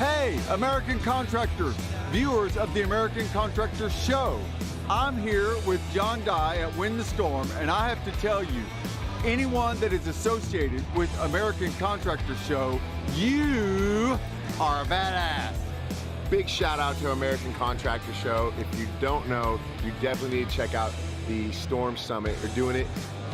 Hey, American contractors, viewers of the American Contractor Show. I'm here with John Dye at Win the Storm, and I have to tell you, anyone that is associated with American Contractor Show, you are a badass. Big shout out to American Contractor Show. If you don't know, you definitely need to check out the Storm Summit. They're doing it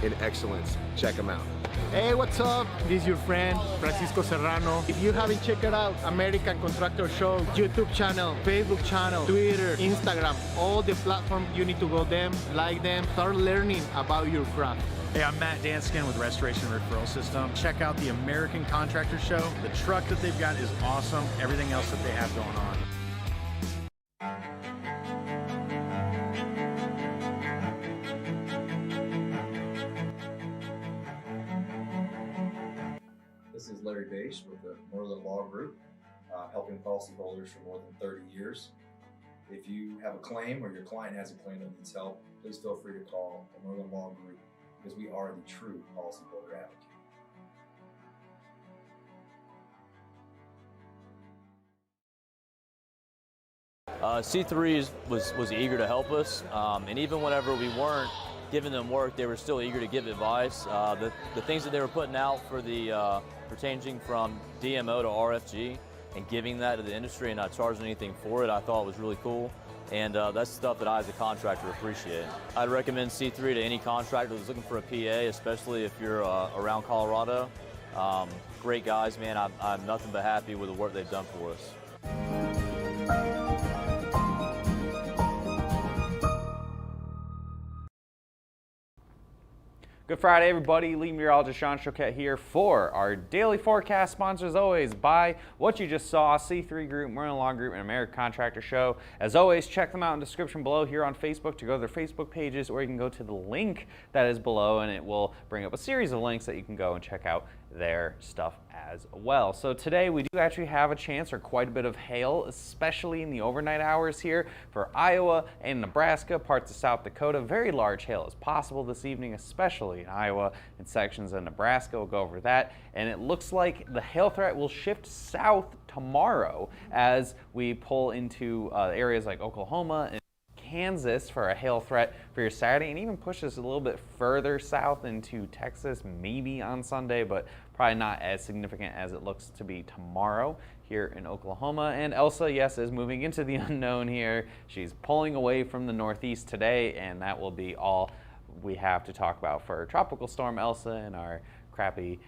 in excellence. Check them out. Hey, what's up? This is your friend, Francisco Serrano. If you haven't checked it out, American Contractor Show, YouTube channel, Facebook channel, Twitter, Instagram, all the platforms, you need to go them, like them, start learning about your craft. Hey, I'm Matt Danskin with Restoration Referral System. Check out the American Contractor Show. The truck that they've got is awesome. Everything else that they have going on. This is Larry Bache with the Merlin Law Group, helping policyholders for more than 30 years. If you have a claim or your client has a claim that needs help, please feel free to call the Merlin Law Group because we are the true policyholder advocate. C3 was eager to help us, and even whenever we weren't giving them work, they were still eager to give advice. The things that they were putting out for the changing from DMO to RFG and giving that to the industry and not charging anything for it, I thought was really cool. And that's stuff that I as a contractor appreciate. I'd recommend C3 to any contractor who's looking for a PA, especially if you're around Colorado. Great guys, man. I'm nothing but happy with the work they've done for us. Good Friday, everybody. Lead meteorologist Sean Choquette here for our daily forecast, sponsored as always by what you just saw, C3 Group, Merlin Law Group, and American Contractor Show. As always, check them out in the description below here on Facebook to go to their Facebook pages, or you can go to the link that is below, and it will bring up a series of links that you can go and check out their stuff as well. So today we do actually have a chance for quite a bit of hail, especially in the overnight hours here for Iowa and Nebraska, parts of South Dakota. Very large hail is possible this evening, especially in Iowa and sections of Nebraska. We'll go over that. And it looks like the hail threat will shift south tomorrow as we pull into areas like Oklahoma and Kansas for a hail threat for your Saturday, and even pushes a little bit further south into Texas, maybe on Sunday, but probably not as significant as it looks to be tomorrow here in Oklahoma. And Elsa, yes, is moving into the unknown here. She's pulling away from the northeast today, and that will be all we have to talk about for Tropical Storm Elsa and our crappy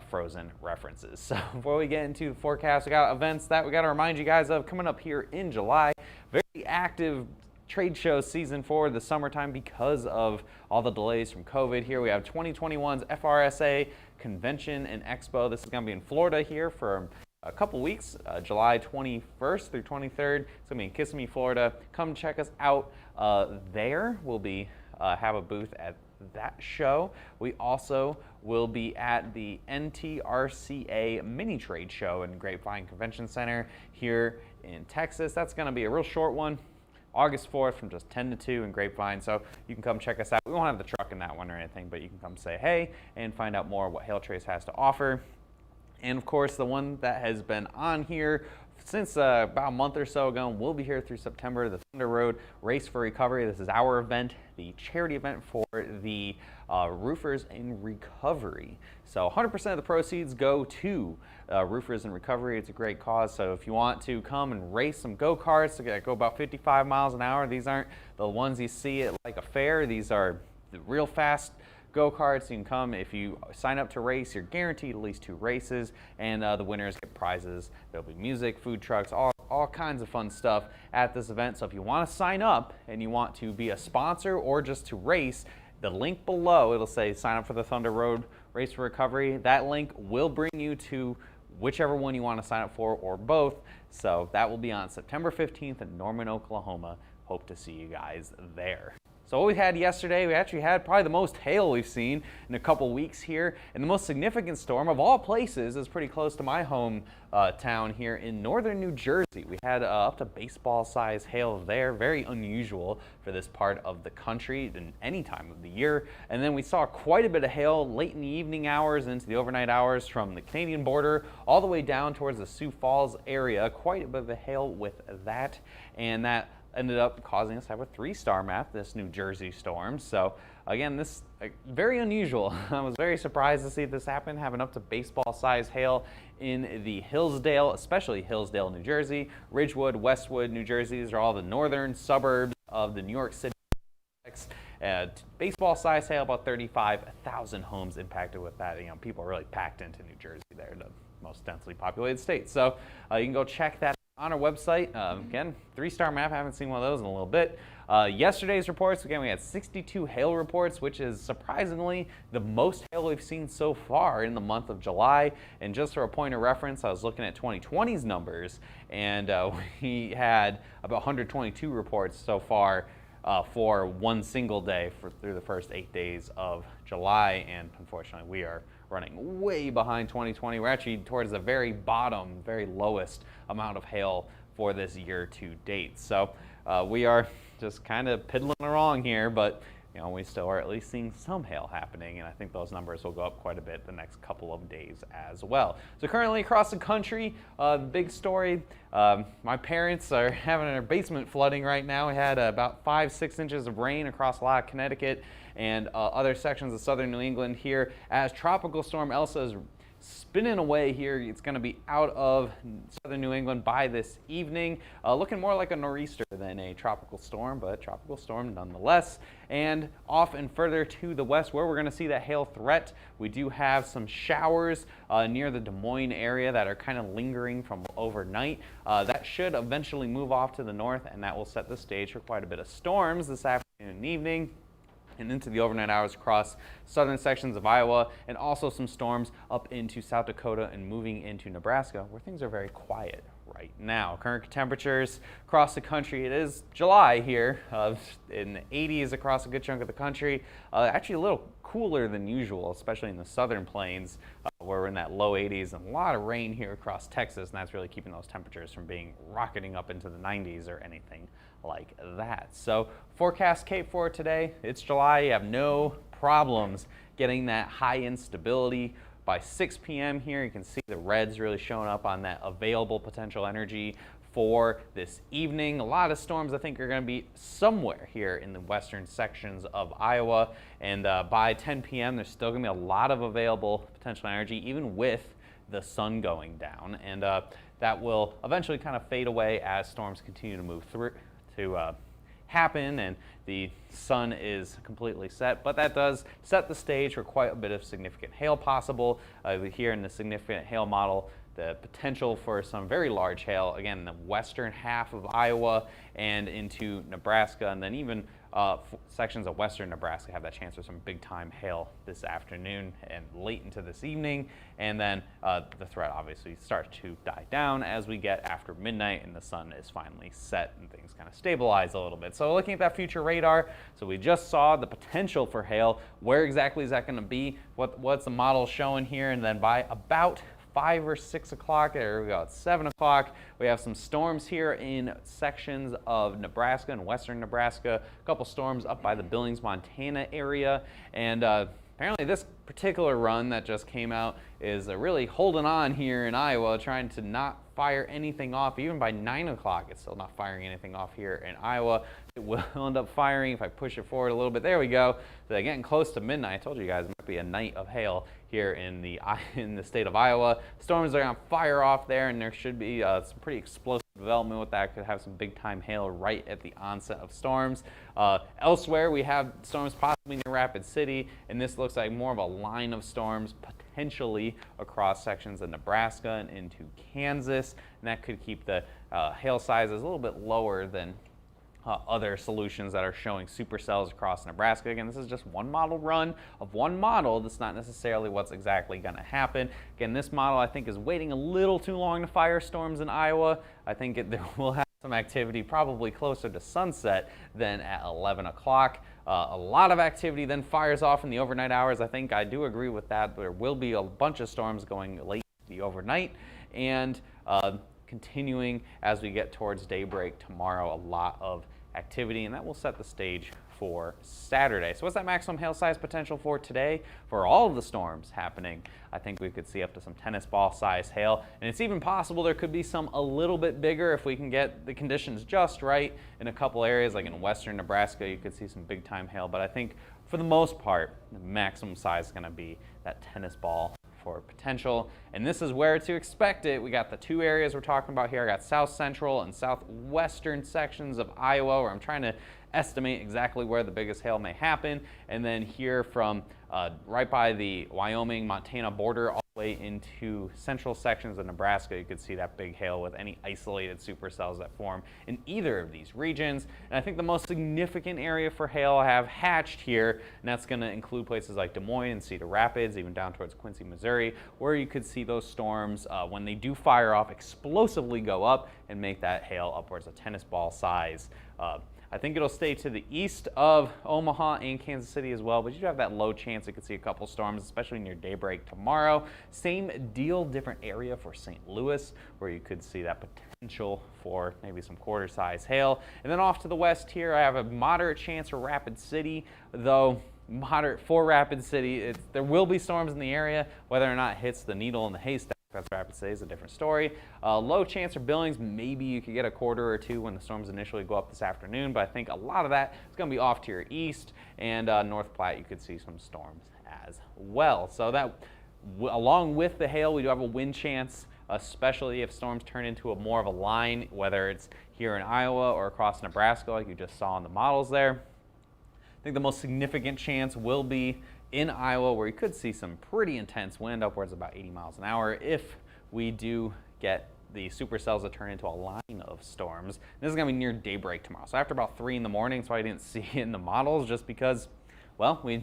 Frozen references. So before we get into the forecast, we got events that we got to remind you guys of coming up here in July. Very active trade show season for the summertime because of all the delays from COVID. Here we have 2021's FRSA Convention and Expo. This is going to be in Florida here for a couple weeks, July 21st through 23rd. It's going to be in Kissimmee, Florida. Come check us out there. We'll be have a booth at that show. We also will be at the NTRCA mini trade show in Grapevine Convention Center here in Texas. That's going to be a real short one. August 4th from just 10 to 2 in Grapevine, so you can come check us out. We won't have the truck in that one or anything, but you can come say hey and find out more what Hail Trace has to offer. And of course, the one that has been on here since about a month or so ago and will be here through September, the Thunder Road Race for Recovery. This is our event, the charity event for the Roofers in Recovery. So 100% of the proceeds go to Roofers in Recovery. It's a great cause. So if you want to come and race some go-karts that go about 55 miles an hour, these aren't the ones you see at like a fair. These are the real fast go-karts. You can come. If you sign up to race, you're guaranteed at least 2 races, and the winners get prizes. There'll be music, food trucks, all kinds of fun stuff at this event. So if you want to sign up and you want to be a sponsor or just to race, the link below, it'll say sign up for the Thunder Road Race for Recovery. That link will bring you to whichever one you want to sign up for, or both. So that will be on September 15th in Norman, Oklahoma. Hope to see you guys there. So what we had yesterday, we actually had probably the most hail we've seen in a couple weeks here. And the most significant storm of all places is pretty close to my home town here in northern New Jersey. We had up to baseball size hail there, very unusual for this part of the country in any time of the year. And then we saw quite a bit of hail late in the evening hours into the overnight hours from the Canadian border all the way down towards the Sioux Falls area. Quite a bit of hail with that, and that ended up causing us to have a 3-star map, this New Jersey storm. So again, this very unusual. I was very surprised to see this happen, having up to baseball size hail in the Hillsdale, especially Hillsdale, New Jersey, Ridgewood, Westwood, New Jersey. These are all the northern suburbs of the New York City. Baseball size hail, about 35,000 homes impacted with that. You know, people are really packed into New Jersey there, the most densely populated state. So you can go check that on our website. Again, 3-star map. I haven't seen one of those in a little bit. Yesterday's reports, again, we had 62 hail reports, which is surprisingly the most hail we've seen so far in the month of July. And just for a point of reference, I was looking at 2020's numbers, and we had about 122 reports so far for one single day through the first 8 days of July. And unfortunately, we are running way behind 2020. We're actually towards the very bottom, very lowest amount of hail for this year to date. So we are just kind of piddling along here, but you know, we still are at least seeing some hail happening, and I think those numbers will go up quite a bit the next couple of days as well. So currently across the country, big story, my parents are having their basement flooding right now. We had about 5-6 inches of rain across a lot of Connecticut and other sections of southern New England here as Tropical Storm Elsa is spinning away here. It's going to be out of southern New England by this evening, looking more like a nor'easter than a tropical storm, but tropical storm nonetheless. And off and further to the west where we're going to see that hail threat, we do have some showers near the Des Moines area that are kind of lingering from overnight. That should eventually move off to the north, and that will set the stage for quite a bit of storms this afternoon and evening and into the overnight hours across southern sections of Iowa, and also some storms up into South Dakota and moving into Nebraska, where things are very quiet right now. Current temperatures across the country, it is July here, in the 80s across a good chunk of the country. Actually a little cooler than usual, especially in the southern plains, where we're in that low 80s, and a lot of rain here across Texas, and that's really keeping those temperatures from being rocketing up into the 90s or anything like that. So forecast Cape for today, it's July. You have no problems getting that high instability. By 6 p.m. here, you can see the reds really showing up on that available potential energy for this evening. A lot of storms I think are going to be somewhere here in the western sections of Iowa, and by 10 p.m. there's still going to be a lot of available potential energy even with the sun going down, and that will eventually kind of fade away as storms continue to move through to happen and the sun is completely set. But that does set the stage for quite a bit of significant hail possible. Here in the significant hail model, the potential for some very large hail, again, in the western half of Iowa and into Nebraska, and then even sections of western Nebraska have that chance for some big time hail this afternoon and late into this evening. And then the threat obviously starts to die down as we get after midnight and the sun is finally set and things kind of stabilize a little bit. So looking at that future radar, so we just saw the potential for hail. Where exactly is that going to be? What's the model showing here? And then by about 5 or 6 o'clock, there we go, it's 7 o'clock, we have some storms here in sections of Nebraska and western Nebraska, a couple storms up by the Billings, Montana area, and apparently this particular run that just came out is really holding on here in Iowa, trying to not fire anything off. Even by 9 o'clock, it's still not firing anything off here in Iowa. It will end up firing if I push it forward a little bit. There we go. So getting close to midnight. I told you guys it might be a night of hail here in the state of Iowa. Storms are going to fire off there, and there should be some pretty explosive development with that. Could have some big time hail right at the onset of storms. Elsewhere, we have storms possibly near Rapid City, and this looks like more of a line of storms potentially across sections of Nebraska and into Kansas, and that could keep the hail sizes a little bit lower than other solutions that are showing supercells across Nebraska. Again, this is just one model run of one model. That's not necessarily what's exactly going to happen. Again, this model I think is waiting a little too long to fire storms in Iowa. I think there will have some activity probably closer to sunset than at 11 o'clock. a lot of activity then fires off in the overnight hours. I think I do agree with that. There will be a bunch of storms going late the overnight, and continuing as we get towards daybreak tomorrow, a lot of activity, and that will set the stage for Saturday. So what's that maximum hail size potential for today? For all of the storms happening, I think we could see up to some tennis ball size hail, and it's even possible there could be some a little bit bigger if we can get the conditions just right. In a couple areas like in western Nebraska, you could see some big time hail, but I think for the most part, the maximum size is going to be that tennis ball for potential, and this is where to expect it. We got the two areas we're talking about here. I got south central and southwestern sections of Iowa, where I'm trying to estimate exactly where the biggest hail may happen, and then here from right by the Wyoming-Montana border all the way into central sections of Nebraska, you could see that big hail with any isolated supercells that form in either of these regions. And I think the most significant area for hail I have hatched here, and that's going to include places like Des Moines and Cedar Rapids, even down towards Quincy, Missouri, where you could see those storms, when they do fire off, explosively go up and make that hail upwards of tennis ball size. I think it'll stay to the east of Omaha and Kansas City as well, but you do have that low chance you could see a couple storms, especially near daybreak tomorrow. Same deal, different area for St. Louis, where you could see that potential for maybe some quarter-size hail. And then off to the west here, I have a moderate chance for Rapid City, though moderate for Rapid City. There will be storms in the area. Whether or not it hits the needle in the haystack, that's Rapid City, is a different story. Low chance for Billings. Maybe you could get a quarter or two when the storms initially go up this afternoon, but I think a lot of that is going to be off to your east, and North Platte, you could see some storms as well. So that, along with the hail, we do have a wind chance, especially if storms turn into more of a line, whether it's here in Iowa or across Nebraska, like you just saw in the models there. I think the most significant chance will be in Iowa, where you could see some pretty intense wind, upwards of about 80 miles an hour, if we do get the supercells that turn into a line of storms. This is going to be near daybreak tomorrow. So after about 3 in the morning, so I didn't see it in the models just because, well, it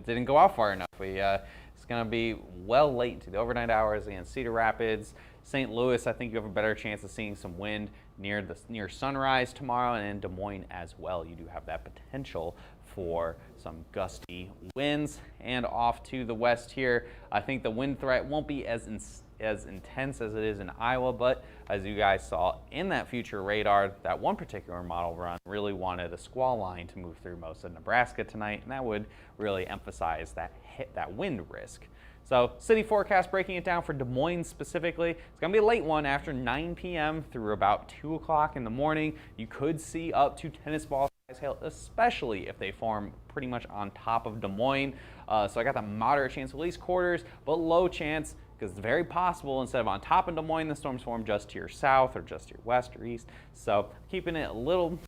didn't go out far enough. It's going to be well late into the overnight hours. Again, Cedar Rapids, St. Louis, I think you have a better chance of seeing some wind near sunrise tomorrow, and in Des Moines as well. You do have that potential for some gusty winds. And off to the west here, I think the wind threat won't be as intense as it is in Iowa, but as you guys saw in that future radar, that one particular model run really wanted a squall line to move through most of Nebraska tonight, and that would really emphasize that wind risk. So city forecast, breaking it down for Des Moines specifically, it's going to be a late one after 9 p.m. through about 2 o'clock in the morning. You could see up to tennis ball size hail, especially if they form pretty much on top of Des Moines. So I got the moderate chance of at least quarters, but low chance, because it's very possible instead of on top of Des Moines, the storms form just to your south or just to your west or east. So keeping it a little,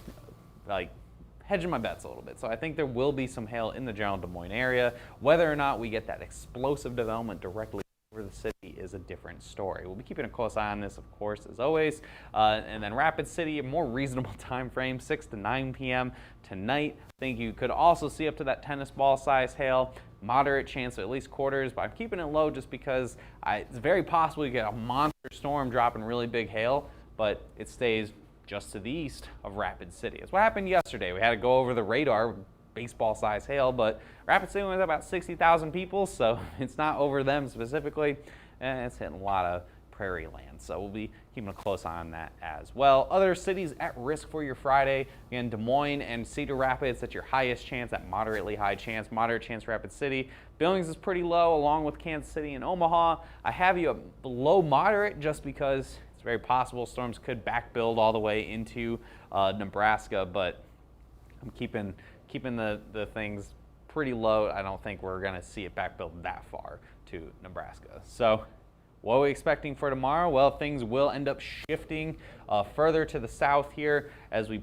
like, hedging my bets a little bit. So I think there will be some hail in the general Des Moines area. Whether or not we get that explosive development directly over the city is a different story. We'll be keeping a close eye on this, of course, as always. And then Rapid City, a more reasonable time frame, 6 to 9 p.m. tonight. I think you could also see up to that tennis ball size hail. Moderate chance of at least quarters, but I'm keeping it low just because it's very possible you get a monster storm dropping really big hail, but it stays just to the east of Rapid City. That's what happened yesterday. We had to go over the radar, baseball-sized hail, but Rapid City was about 60,000 people, so it's not over them specifically, and it's hitting a lot of prairie land. So we'll be keeping a close eye on that as well. Other cities at risk for your Friday, again, Des Moines and Cedar Rapids, that's your highest chance, that moderately high chance. Moderate chance Rapid City. Billings is pretty low, along with Kansas City and Omaha. I have you below moderate just because it's very possible storms could back build all the way into Nebraska, but I'm keeping the things pretty low. I don't think we're going to see it back build that far to Nebraska. So what are we expecting for tomorrow? Well, things will end up shifting further to the south here as we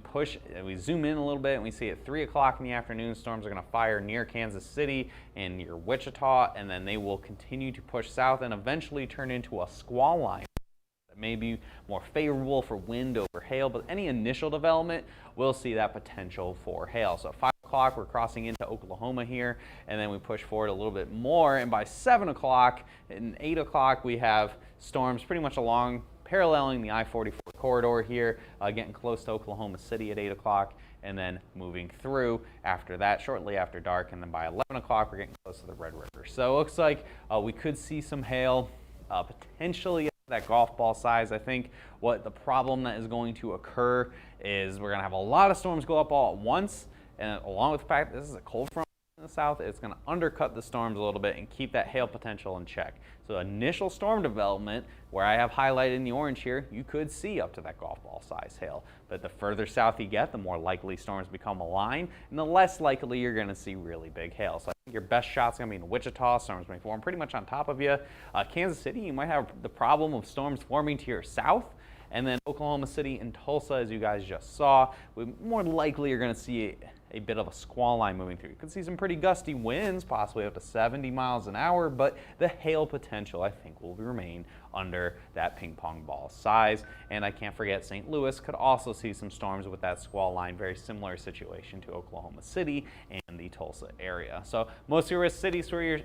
zoom in a little bit, and we see at 3 o'clock in the afternoon, storms are going to fire near Kansas City and near Wichita, and then they will continue to push south and eventually turn into a squall line that may be more favorable for wind over hail, but any initial development will see that potential for hail. So 5 o'clock, we're crossing into Oklahoma here, and then we push forward a little bit more, and by 7 o'clock and 8 o'clock, we have storms pretty much paralleling the I-44 corridor here, getting close to Oklahoma City at 8 o'clock, and then moving through after that, shortly after dark, and then by 11 o'clock, we're getting close to the Red River. So it looks like we could see some hail, potentially that golf ball size. I think what the problem that is going to occur is we're going to have a lot of storms go up all at once, and along with the fact that this is a cold front in the south, it's going to undercut the storms a little bit and keep that hail potential in check. So initial storm development, where I have highlighted in the orange here, you could see up to that golf ball size hail. But the further south you get, the more likely storms become aligned, and the less likely you're going to see really big hail. So I think your best shot's going to be in Wichita. Storms may form pretty much on top of you. Kansas City, you might have the problem of storms forming to your south. And then Oklahoma City and Tulsa, as you guys just saw, we more likely are going to see a bit of a squall line moving through. You could see some pretty gusty winds, possibly up to 70 miles an hour, but the hail potential, I think, will remain under that ping pong ball size. And I can't forget St. Louis could also see some storms with that squall line, very similar situation to Oklahoma City and the Tulsa area. So most of your risk cities for your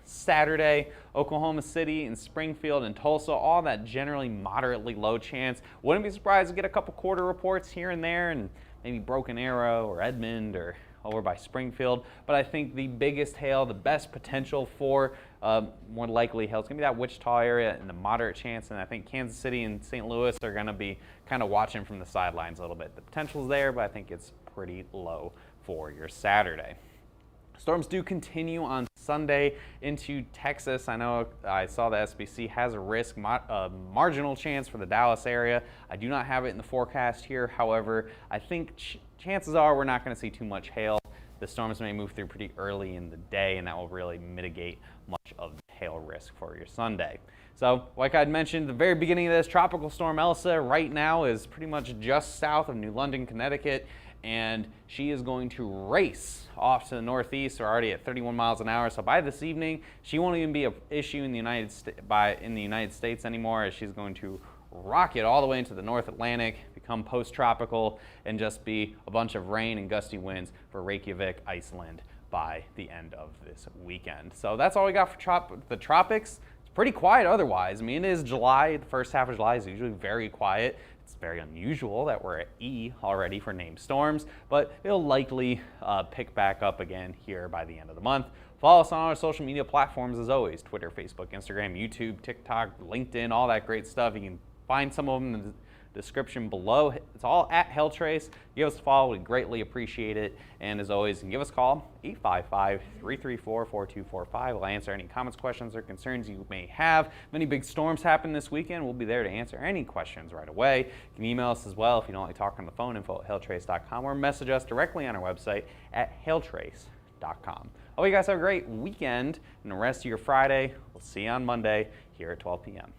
Saturday, Oklahoma City and Springfield and Tulsa, all that generally moderately low chance. Wouldn't be surprised to get a couple quarter reports here and there, and maybe Broken Arrow or Edmond or over by Springfield. But I think the biggest hail, the best potential for more likely hail, it's going to be that Wichita area and the moderate chance. And I think Kansas City and St. Louis are going to be kind of watching from the sidelines a little bit. The potential's there, but I think it's pretty low for your Saturday. Storms do continue on Sunday into Texas. I know I saw the SBC has a risk, marginal chance for the Dallas area. I do not have it in the forecast here. However, I think chances are we're not going to see too much hail. The storms may move through pretty early in the day, and that will really mitigate much of the hail risk for your Sunday. So, like I'd mentioned at the very beginning of this, Tropical Storm Elsa right now is pretty much just south of New London, Connecticut, and she is going to race off to the northeast. We're already at 31 miles an hour, so by this evening, she won't even be an issue in the United States anymore, as she's going to rocket all the way into the North Atlantic, become post-tropical, and just be a bunch of rain and gusty winds for Reykjavik, Iceland by the end of this weekend. So that's all we got for the tropics. It's pretty quiet otherwise. I mean, it is July. The first half of July is usually very quiet. It's very unusual that we're at E already for named storms, but it'll likely pick back up again here by the end of the month. Follow us on our social media platforms as always: Twitter, Facebook, Instagram, YouTube, TikTok, LinkedIn, all that great stuff. You can find some of them in the description below. It's all at Hailtrace. Give us a follow. We greatly appreciate it. And as always, you can give us a call, 855-334-4245. We'll answer any comments, questions, or concerns you may have. If any big storms happen this weekend, we'll be there to answer any questions right away. You can email us as well if you don't like talking on the phone, info@hailtrace.com, or message us directly on our website at hailtrace.com. Hope you guys have a great weekend and the rest of your Friday. We'll see you on Monday here at 12 p.m.